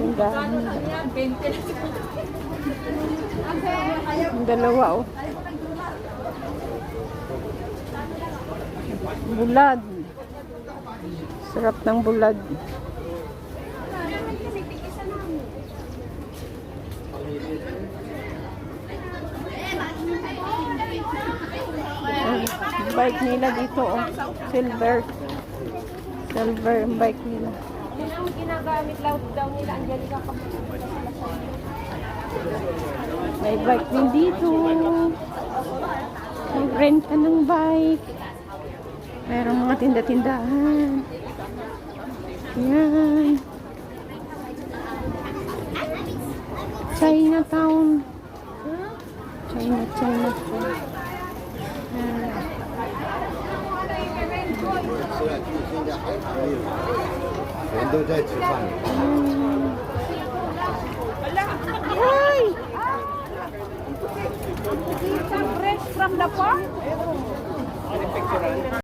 Tindahan. Ang dalawa, oh. Bulad. Sarap ng bulad. Bike nila dito, oh. Silver ang bike nila. Yun ang ginagamit daw nila Angelica kapag May bike din dito. Mag-rent ka ng bike. Mayroong mga tinda-tindahan. Yan. Chinatown. Chinatown. 现在还没有，人都在吃饭。 Ay! fresh from the farm.